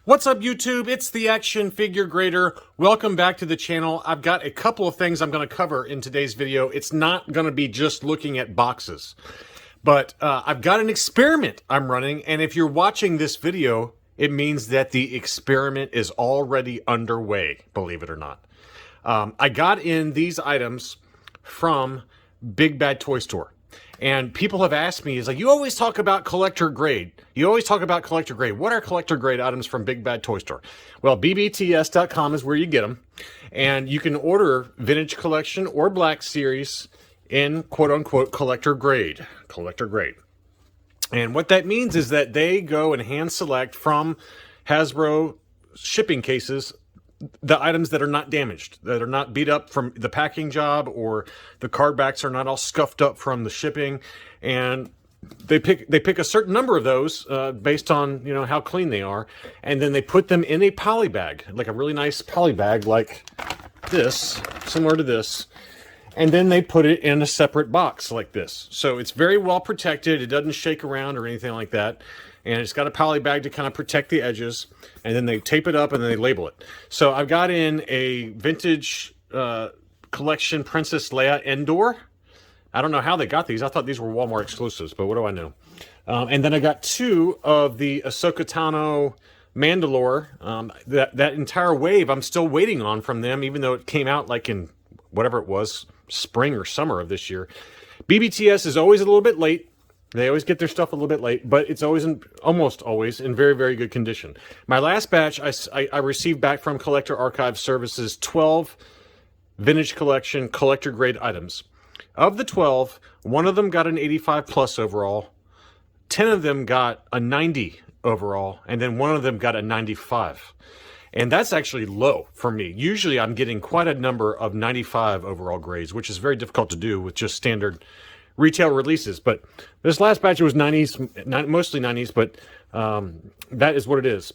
What's up, YouTube? It's the Action Figure Grader. Welcome back to the channel. I've got a couple of things I'm going to cover in today's video. It's not going to be just looking at boxes, but I've got an experiment I'm running, and if you're watching this video, it means that the experiment is already underway, believe it or not. I got in these items from Big Bad Toy Store. And people have asked me, you always talk about collector grade. You always talk about collector grade. What are collector grade items from Big Bad Toy Store? Well, BBTS.com is where you get them. And you can order Vintage Collection or Black Series in quote-unquote collector grade. Collector grade. And what that means is that they go and hand select from Hasbro shipping cases the items that are not damaged, that are not beat up from the packing job, or the card backs are not all scuffed up from the shipping, and they pick a certain number of those based on how clean they are, and then they put them in a poly bag, like a really nice poly bag like this, similar to this, and then they put it in a separate box like this. So it's very well protected. It doesn't shake around or anything like that. And it's got a poly bag to kind of protect the edges, and then they tape it up and then they label it. So I've got in a Vintage Collection Princess Leia Endor. I don't know how they got these. I thought these were Walmart exclusives, but what do I know? And then I got two of the Ahsoka Tano Mandalore. That entire wave I'm still waiting on from them, even though it came out like in whatever it was, spring or summer of this year. BBTS is always a little bit late. They always get their stuff a little bit late, but it's almost always in very, very good condition. My last batch, I received back from Collector Archive Services 12 Vintage Collection collector grade items. Of the 12, one of them got an 85 plus overall, 10 of them got a 90 overall, and then one of them got a 95. And that's actually low for me. Usually I'm getting quite a number of 95 overall grades, which is very difficult to do with just standard retail releases. But this last batch was 90s, mostly 90s, but that is what it is.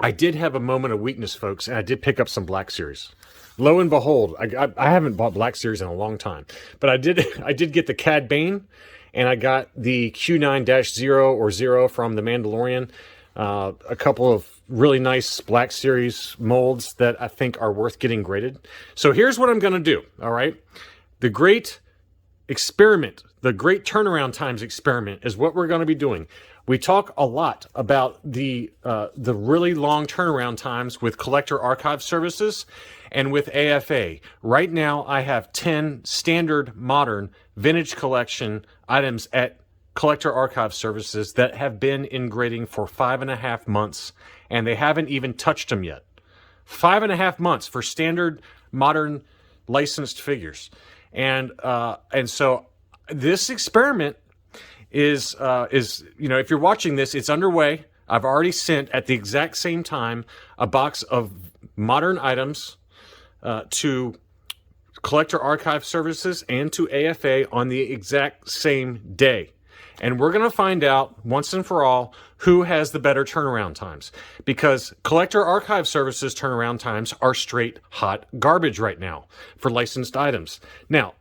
I did have a moment of weakness, folks, and I did pick up some Black Series. Lo and behold, I haven't bought Black Series in a long time, but I did get the Cad Bane, and I got the Q9-0 or 0 from the Mandalorian. A couple of really nice Black Series molds that I think are worth getting graded. So here's what I'm going to do, all right? The great experiment, the great turnaround times experiment is what we're going to be doing. We talk a lot about the really long turnaround times with Collector Archive Services and with AFA. Right now, I have 10 standard modern vintage collection items at Collector Archive Services that have been in grading for 5.5 months, and they haven't even touched them yet. 5.5 months for standard modern licensed figures. And so this experiment is if you're watching this, it's underway. I've already sent at the exact same time a box of modern items to Collector Archive Services and to AFA on the exact same day. And we're going to find out once and for all who has the better turnaround times, because Collector Archive Services turnaround times are straight hot garbage right now for licensed items. Now,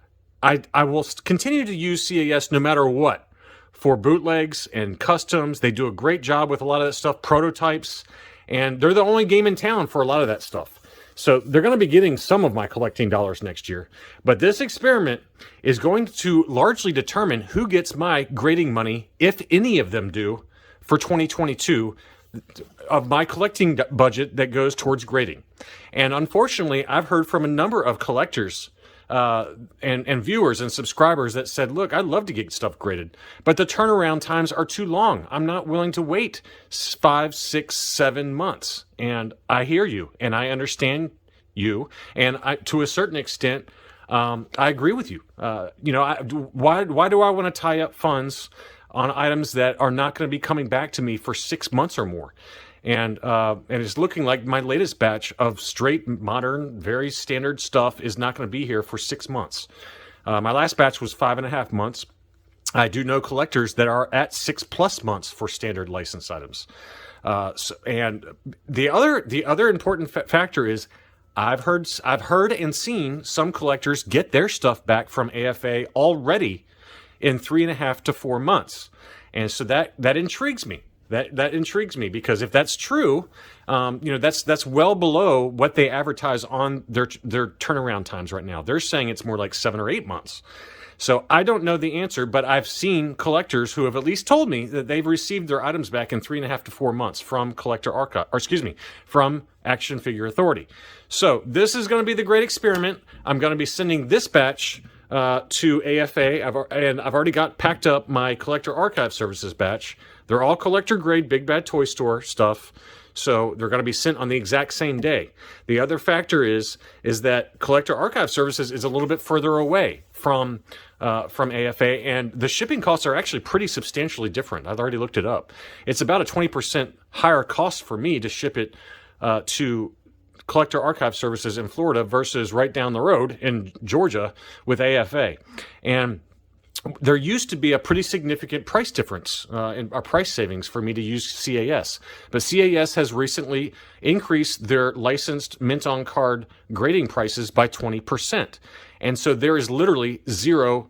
I will continue to use CAS no matter what for bootlegs and customs. They do a great job with a lot of that stuff, prototypes, and they're the only game in town for a lot of that stuff. So they're going to be getting some of my collecting dollars next year. But this experiment is going to largely determine who gets my grading money, if any of them do, for 2022 of my collecting budget that goes towards grading. And unfortunately, I've heard from a number of collectors and viewers and subscribers that said, look, I'd love to get stuff graded, but the turnaround times are too long. I'm not willing to wait 5, 6, 7 months. And I hear you, and I understand you, and to a certain extent, I agree with you. Why do I want to tie up funds on items that are not going to be coming back to me for 6 months or more? And it's looking like my latest batch of straight, modern, very standard stuff is not going to be here for 6 months. My last batch was 5.5 months. I do know collectors that are at 6+ months for standard license items. And the other important factor is I've heard and seen some collectors get their stuff back from AFA already in 3.5 to 4 months. And so that intrigues me. That intrigues me, because if that's true, that's well below what they advertise on their turnaround times right now. They're saying it's more like 7 or 8 months. So I don't know the answer, but I've seen collectors who have at least told me that they've received their items back in 3.5 to 4 months from Collector Archive, or excuse me, from Action Figure Authority. So this is going to be the great experiment. I'm going to be sending this batch to AFA, and I've already got packed up my Collector Archive Services batch. They're all collector grade Big Bad Toy Store stuff, so they're going to be sent on the exact same day. The other factor is that Collector Archive Services is a little bit further away from AFA, and the shipping costs are actually pretty substantially different. I've already looked it up. It's about a 20% higher cost for me to ship it to Collector Archive Services in Florida versus right down the road in Georgia with AFA. And there used to be a pretty significant price difference in our price savings for me to use CAS. But CAS has recently increased their licensed mint on card grading prices by 20%. And so there is literally zero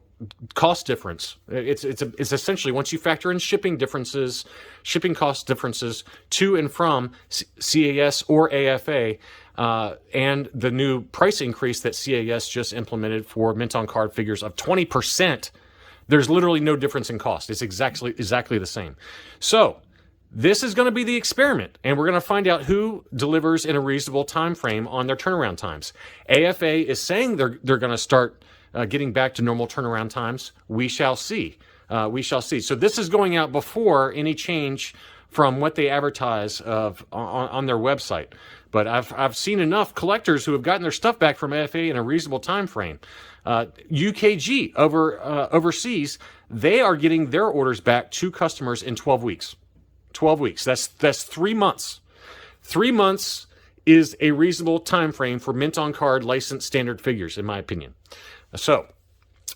cost difference. It's essentially, once you factor in shipping differences, shipping cost differences to and from CAS or AFA, and the new price increase that CAS just implemented for mint on card figures of 20%, there's literally no difference in cost. It's exactly the same. So this is going to be the experiment, and we're going to find out who delivers in a reasonable time frame on their turnaround times. AFA is saying they're going to start getting back to normal turnaround times. We shall see. We shall see. So this is going out before any change from what they advertise on their website. But I've seen enough collectors who have gotten their stuff back from AFA in a reasonable time frame. UKG overseas, they are getting their orders back to customers in 12 weeks. 12 weeks. That's 3 months. 3 months is a reasonable time frame for mint on card licensed standard figures, in my opinion. So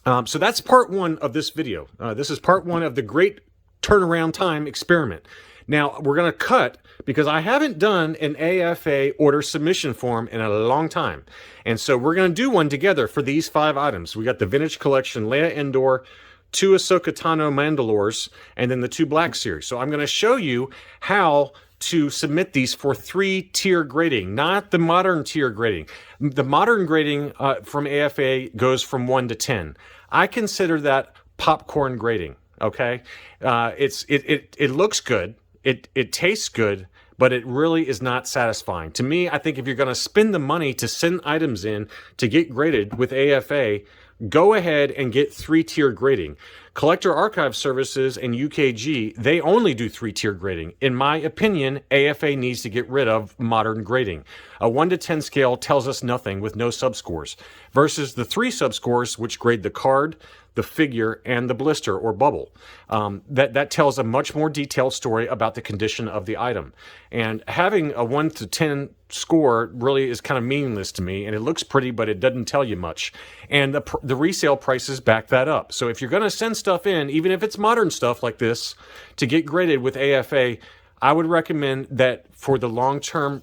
that's part one of this video. This is part one of the great turnaround time experiment. Now we're going to cut, because I haven't done an AFA order submission form in a long time. And so we're going to do one together for these 5 items. We got the Vintage Collection Leia Endor, 2 Ahsoka Tano Mandalores, and then the 2 Black Series. So I'm going to show you how to submit these for 3-tier grading, not the modern tier grading. The modern grading from AFA goes from 1 to 10. I consider that popcorn grading. Okay, it looks good, it tastes good, but it really is not satisfying. To me, I think if you're going to spend the money to send items in to get graded with AFA, go ahead and get 3-tier grading. Collector Archive Services and UKG, they only do 3-tier grading. In my opinion, AFA needs to get rid of modern grading. A 1 to 10 scale tells us nothing with no subscores, versus the 3 subscores, which grade the card, the figure, and the blister or bubble. That tells a much more detailed story about the condition of the item. And having a 1 to 10 score really is kind of meaningless to me, and it looks pretty, but it doesn't tell you much. And the resale prices back that up. So if you're going to send stuff in, even if it's modern stuff like this, to get graded with AFA, I would recommend that for the long-term,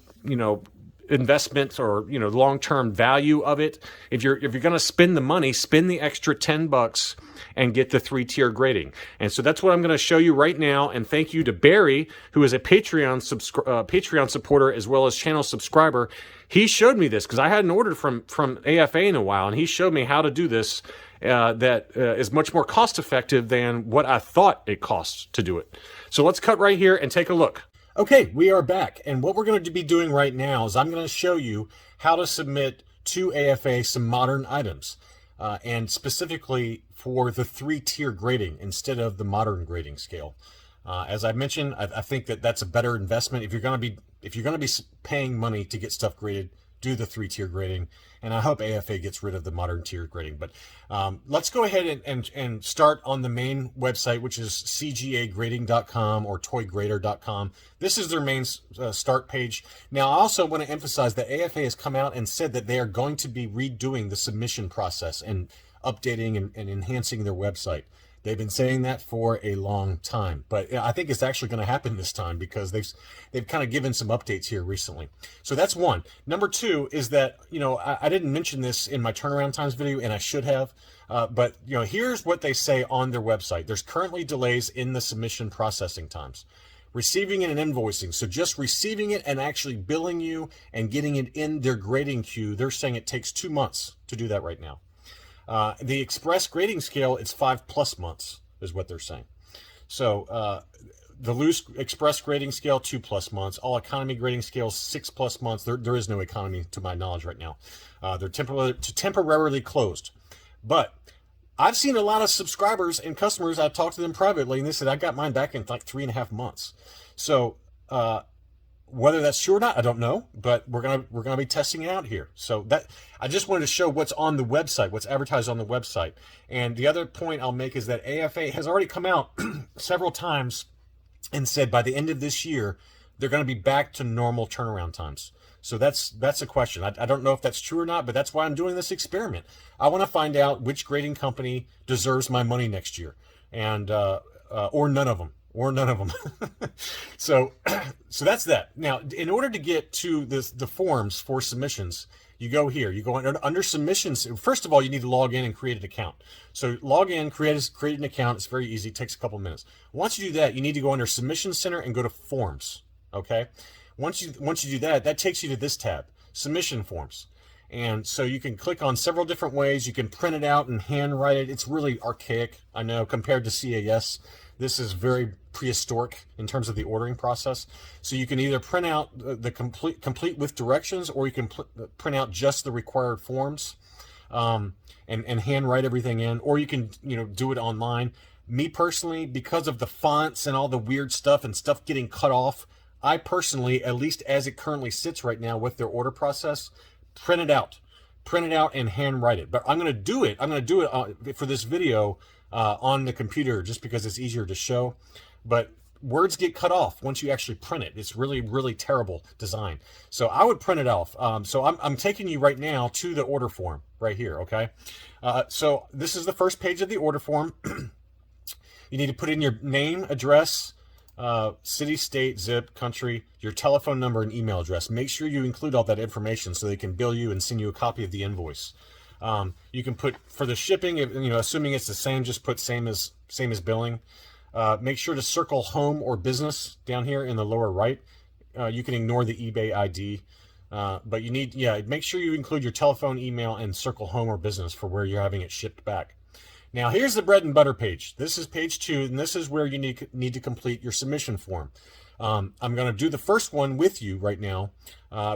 investment or long-term value of it, if you're going to spend the money, spend the extra $10 and get the 3-tier grading. And so that's what I'm going to show you right now. And thank you to Barry, who is a Patreon supporter as well as channel subscriber. He showed me this because I hadn't ordered from AFA in a while, and he showed me how to do this that is much more cost effective than what I thought it costs to do it. So let's cut right here and take a look. Okay, we are back, and what we're going to be doing right now is I'm going to show you how to submit to AFA some modern items, and specifically for the 3-tier grading instead of the modern grading scale. As I mentioned, I think that's a better investment. If you're going to be paying money to get stuff graded, do the 3-tier grading, and I hope AFA gets rid of the modern tier grading. But let's go ahead and start on the main website, which is cgagrading.com or toygrader.com. This is their main start page. Now, I also want to emphasize that AFA has come out and said that they are going to be redoing the submission process and updating and enhancing their website. They've been saying that for a long time, but I think it's actually going to happen this time because they've kind of given some updates here recently. So that's one. Number two is that, I didn't mention this in my turnaround times video, and I should have, but here's what they say on their website. There's currently delays in the submission processing times. Receiving it and invoicing. So just receiving it and actually billing you and getting it in their grading queue, they're saying it takes 2 months to do that right now. The express grading scale, it's 5+ months is what they're saying. So the loose express grading scale, 2+ months. All economy grading scales, 6+ months. There is no economy to my knowledge right now. They're temporarily closed. But I've seen a lot of subscribers and customers. I've talked to them privately, and they said I got mine back in like 3.5 months. So whether that's true or not, I don't know. But we're gonna be testing it out here. So that I just wanted to show what's on the website, what's advertised on the website. And the other point I'll make is that AFA has already come out several times and said by the end of this year they're going to be back to normal turnaround times. So that's a question. I don't know if that's true or not, but that's why I'm doing this experiment. I want to find out which grading company deserves my money next year, and or none of them. So that's that. Now, in order to get to the forms for submissions, you go here. You go under submissions. First of all, you need to log in and create an account. So log in, create an account. It's very easy. It takes a couple minutes. Once you do that, you need to go under Submission Center and go to Forms. Okay. Once you do that, that takes you to this tab, Submission Forms. And so you can click on several different ways. You can print it out and handwrite it. It's really archaic, I know, compared to CAS. This is very prehistoric in terms of the ordering process. So you can either print out the complete with directions, or you can print out just the required forms and handwrite everything in, or you can do it online. Me personally, because of the fonts and all the weird stuff and stuff getting cut off, I personally, at least as it currently sits right now with their order process, print it out and handwrite it. But I'm going to do it. For this video on the computer, just because it's easier to show. But words get cut off once you actually print it. It's really, really terrible design. So I would print it off. So I'm taking you right now to the order form right here. Okay. So this is the first page of the order form. You need to put in your name, address, city, state, zip, country, your telephone number, and email address. Make sure you include all that information so they can bill you and send you a copy of the invoice. You can put for the shipping, assuming it's the same, just put same as billing. Make sure to circle home or business down here in the lower right. You can ignore the eBay ID, but you need, make sure you include your telephone, email, and circle home or business for where you're having it shipped back. Now here's the bread and butter page. This is page 2, and this is where you need to complete your submission form. I'm going to do the first one with you right now,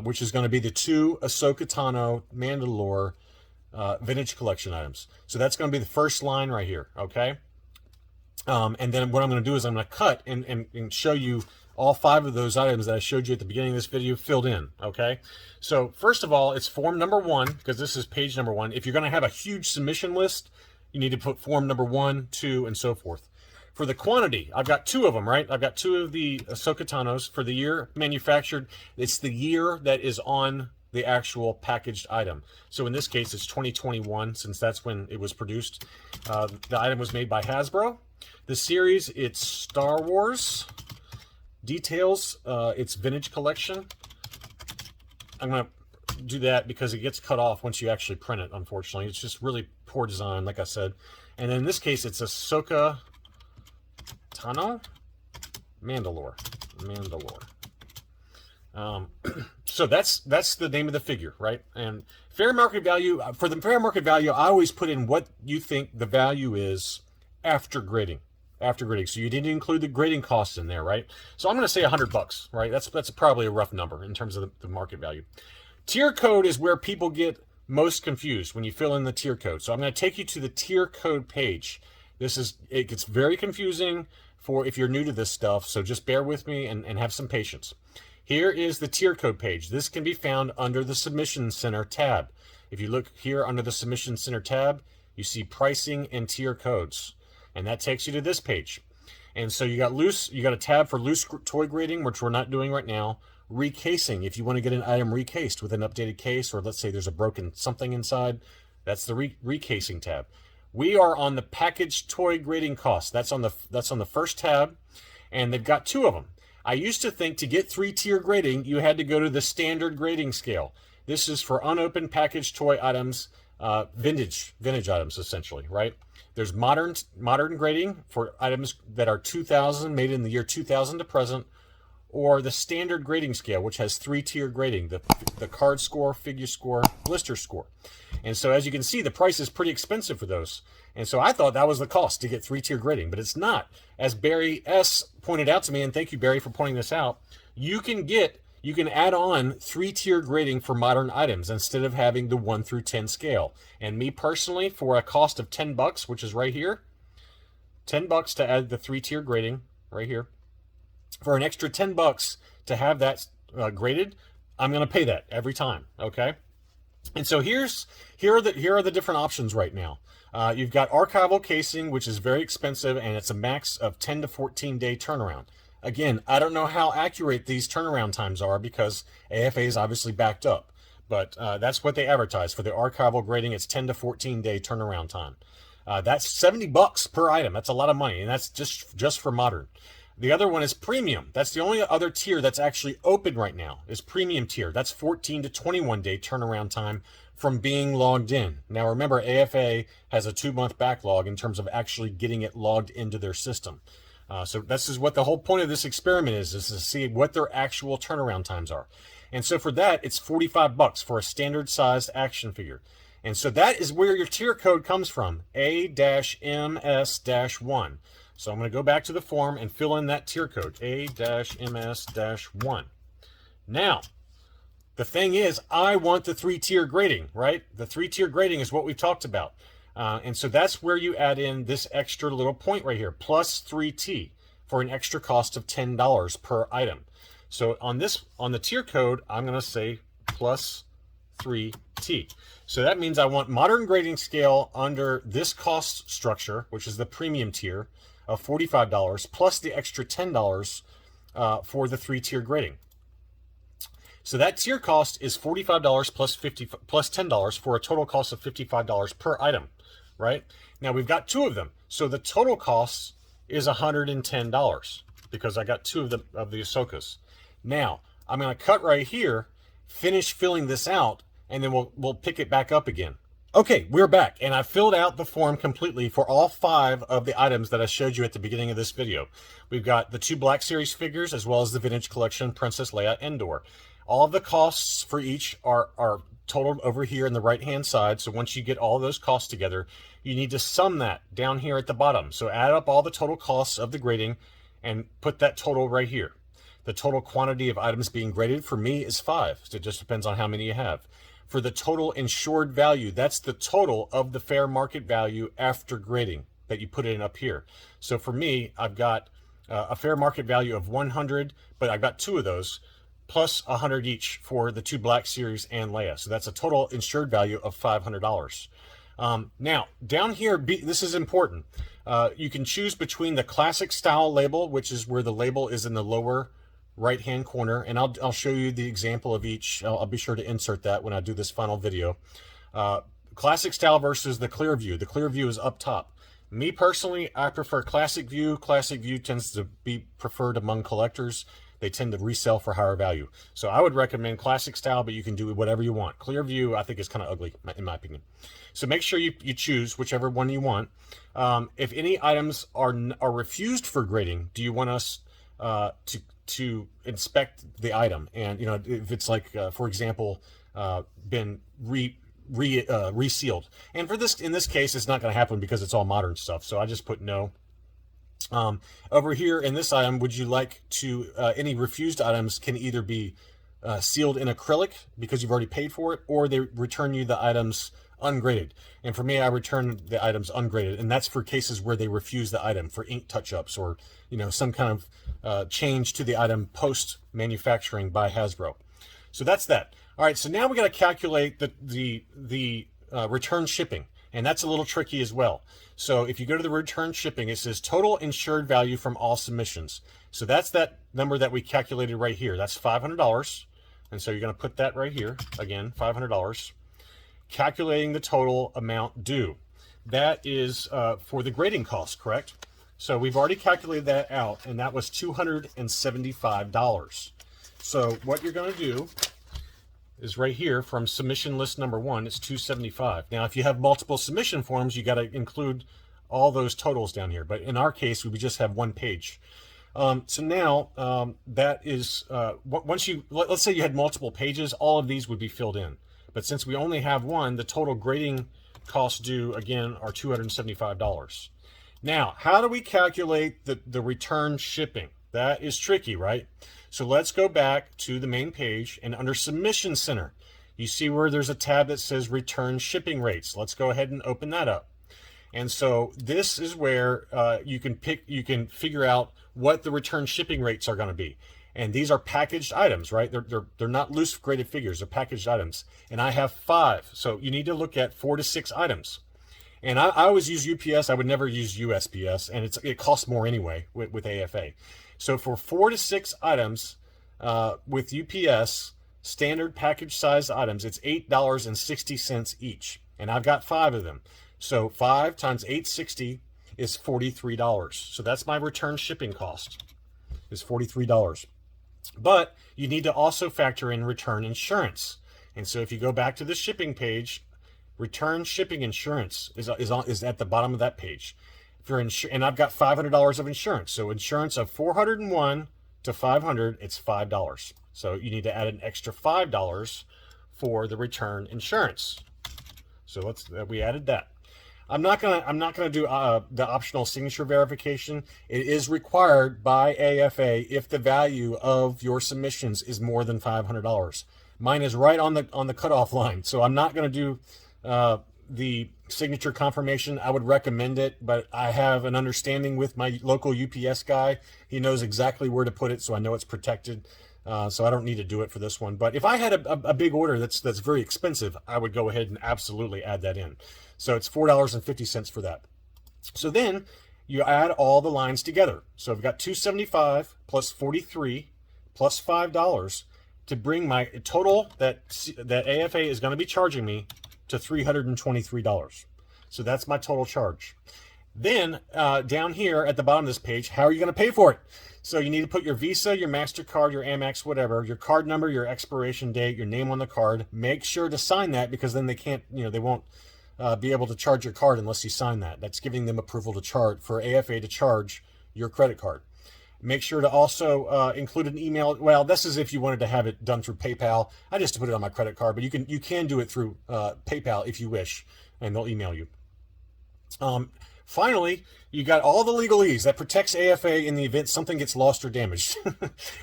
which is going to be the 2 Ahsoka Tano Mandalore vintage collection items. So that's going to be the first line right here, okay? And then what I'm going to do is I'm going to cut and show you all 5 of those items that I showed you at the beginning of this video filled in, okay? So first of all, it's form number 1, because this is page number 1. If you're going to have a huge submission list, you need to put form number 1, 2, and so forth. For the quantity, I've got 2 of them, right? I've got 2 of the Ahsoka Tanos for the year manufactured. It's the year that is on the actual packaged item. So in this case, it's 2021, since that's when it was produced. The item was made by Hasbro. The series, it's Star Wars. Details, it's vintage collection. I'm going to do that because it gets cut off once you actually print it, unfortunately. It's just really poor design, like I said. And in this case, it's Ahsoka Tano Mandalore. So that's the name of the figure, right? And fair market value, for the fair market value, I always put in what you think the value is after grading. So you didn't include the grading costs in there, right? So I'm going to say $100, right? That's probably a rough number in terms of the market value. Tier code is where people get most confused when you fill in the tier code. So I'm going to take you to the tier code page. It gets very confusing for if you're new to this stuff, so just bear with me and have some patience. Here is the tier code page. This can be found under the Submission Center tab. If you look here under the Submission Center tab, you see pricing and tier codes, and that takes you to this page. And so you got a tab for loose toy grading, which we're not doing right now. Recasing, if you want to get an item recased with an updated case, or let's say there's a broken something inside, that's the recasing tab. We are on the packaged toy grading cost. That's on the first tab, and they've got 2 of them. I used to think to get 3-tier grading, you had to go to the standard grading scale. This is for unopened packaged toy items, vintage items, essentially, right? There's modern grading for items that are 2000, made in the year 2000 to present, or the standard grading scale, which has 3-tier grading, the card score, figure score, blister score. And so as you can see, the price is pretty expensive for those. And so I thought that was the cost to get 3-tier grading, but it's not. As Barry S. pointed out to me, and thank you, Barry, for pointing this out, you can add on 3-tier grading for modern items instead of having the 1 through 10 scale. And me personally, for a cost of $10, which is right here, $10 to add the 3-tier grading right here, for an extra $10 to have that graded, I'm going to pay that every time. Okay. And so here are the different options right now. You've got archival casing, which is very expensive, and it's a max of 10 to 14 day turnaround. Again, I don't know how accurate these turnaround times are because AFA is obviously backed up, but that's what they advertise for the archival grading. It's 10 to 14 day turnaround time. That's $70 per item. That's a lot of money, and that's just for modern. The other one is premium. That's the only other tier that's actually open right now is premium tier. That's 14 to 21 day turnaround time from being logged in. Now remember, AFA has a 2-month backlog in terms of actually getting it logged into their system. So this is what the whole point of this experiment is to see what their actual turnaround times are. And so for that, it's $45 for a standard sized action figure. And so that is where your tier code comes from, A-MS-1. So I'm going to go back to the form and fill in that tier code, A-MS-1. Now, the thing is, I want the 3-tier grading, right? The 3-tier grading is what we've talked about. And so that's where you add in this extra little point right here, plus 3T for an extra cost of $10 per item. So on the tier code, I'm going to say plus 3T. So that means I want modern grading scale under this cost structure, which is the premium tier, of $45 plus the extra $10 for the 3-tier grading. So that tier cost is $45 plus $10 for a total cost of $55 per item, right? Now we've got 2 of them, so the total cost is $110 because I got 2 of the Ahsokas. Now I'm going to cut right here, finish filling this out, and then we'll pick it back up again. Okay, we're back, and I filled out the form completely for all 5 of the items that I showed you at the beginning of this video. We've got the 2 Black Series figures, as well as the Vintage Collection Princess Leia Endor. All of the costs for each are totaled over here on the right-hand side, so once you get all those costs together, you need to sum that down here at the bottom. So add up all the total costs of the grading and put that total right here. The total quantity of items being graded for me is 5, so it just depends on how many you have. For the total insured value, that's the total of the fair market value after grading that you put in up here. So for me, I've got a fair market value of 100, but I've got 2 of those, plus 100 each for the 2 Black Series and Leia. So that's a total insured value of $500. Now, down here, this is important. You can choose between the classic style label, which is where the label is in the lower right-hand corner, and I'll show you the example of each. I'll be sure to insert that when I do this final video. Classic style versus the clear view. The clear view is up top. Me personally, I prefer classic view. Classic view tends to be preferred among collectors. They tend to resell for higher value. So I would recommend classic style, but you can do whatever you want. Clear view, I think, is kind of ugly, in my opinion. So make sure you choose whichever one you want. If any items are refused for grading, do you want us to inspect the item? And if it's like, for example, been resealed. And in this case, it's not going to happen because it's all modern stuff. So I just put no. Over here in this item, would you like to, any refused items can either be sealed in acrylic because you've already paid for it, or they return you the items ungraded. And for me, I return the items ungraded, and that's for cases where they refuse the item for ink touch-ups or some kind of change to the item post manufacturing by Hasbro. So that's that. All right, so now we got to calculate the return shipping, and that's a little tricky as well. So if you go to the return shipping, it says total insured value from all submissions. So that's that number that we calculated right here. That's $500, and so you're going to put that right here again, $500. Calculating the total amount due. That is for the grading cost, correct? So we've already calculated that out, and that was $275. So what you're going to do is right here from submission list number 1, it's $275. Now, if you have multiple submission forms, you got to include all those totals down here. But in our case, we would just have one page. So now that is, once you, let's say you had multiple pages, all of these would be filled in. But since we only have one, the total grading costs due, again, are $275. Now, how do we calculate the return shipping? That is tricky, right? So let's go back to the main page, and under Submission Center, you see where there's a tab that says Return Shipping Rates. Let's go ahead and open that up. And so this is where you can figure out what the return shipping rates are going to be. And these are packaged items, right? They're not loose graded figures, they're packaged items. And I have 5. So you need to look at 4 to 6 items. And I always use UPS. I would never use USPS, and it costs more anyway with AFA. So for 4 to 6 items with UPS, standard package size items, it's $8.60 each. And I've got 5 of them. So 5 times $8.60 is $43. So that's my return shipping cost, is $43. But you need to also factor in return insurance. And so if you go back to the shipping page, return shipping insurance is at the bottom of that page. And I've got $500 of insurance. So insurance of $401 to $500, it's $5. So you need to add an extra $5 for the return insurance. So we added that. I'm not gonna do the optional signature verification. It is required by AFA if the value of your submissions is more than $500. Mine is right on the cutoff line, so I'm not gonna do the signature confirmation. I would recommend it, but I have an understanding with my local UPS guy. He knows exactly where to put it, so I know it's protected. So I don't need to do it for this one. But if I had a big order that's very expensive, I would go ahead and absolutely add that in. So it's $4.50 for that. So then you add all the lines together. So I've got $275 plus $43 plus $5 to bring my total that AFA is going to be charging me to $323. So that's my total charge. Then down here at the bottom of this page, how are you going to pay for it? So you need to put your Visa, your MasterCard, your Amex, whatever, your card number, your expiration date, your name on the card. Make sure to sign that, because then they can't, they won't be able to charge your card unless you sign that. That's giving them approval to charge, for AFA to charge your credit card. Make sure to also include an email. Well, this is if you wanted to have it done through PayPal. I just put it on my credit card, but you can do it through PayPal if you wish, and they'll email you. Finally, you got all the legalese that protects AFA in the event something gets lost or damaged.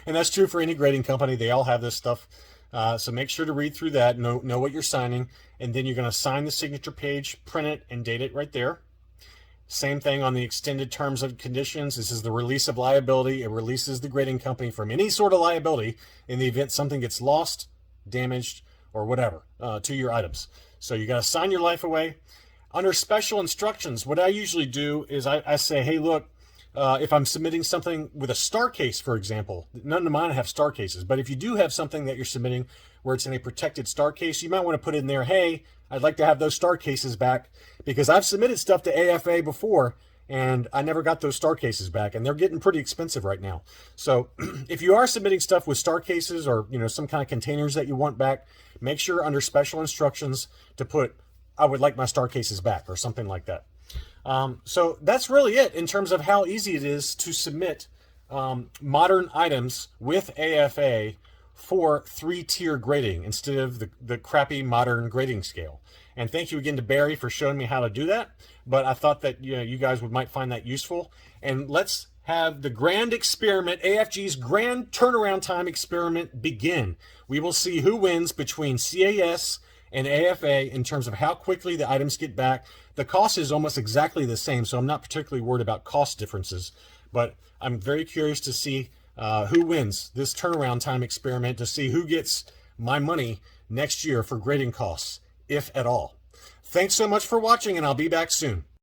And that's true for any grading company. They all have this stuff. So make sure to read through that, know what you're signing, and then you're going to sign the signature page, print it, and date it right there. Same thing on the extended terms and conditions. This is the release of liability. It releases the grading company from any sort of liability in the event something gets lost, damaged, or whatever to your items. So you got to sign your life away. Under special instructions, what I usually do is I say, hey, look, if I'm submitting something with a star case, for example, none of mine have star cases, but if you do have something that you're submitting where it's in a protected star case, you might want to put in there, hey, I'd like to have those star cases back, because I've submitted stuff to AFA before and I never got those star cases back, and they're getting pretty expensive right now. So if you are submitting stuff with star cases or some kind of containers that you want back, make sure under special instructions to put, I would like my star cases back, or something like that. So that's really it in terms of how easy it is to submit modern items with AFA for 3-tier grading instead of the crappy modern grading scale. And thank you again to Barry for showing me how to do that. But I thought that you guys might find that useful. And let's have the grand experiment, AFG's grand turnaround time experiment, begin. We will see who wins between CAS and AFA in terms of how quickly the items get back. The cost is almost exactly the same, so I'm not particularly worried about cost differences, but I'm very curious to see who wins this turnaround time experiment, to see who gets my money next year for grading costs, if at all. Thanks so much for watching, and I'll be back soon.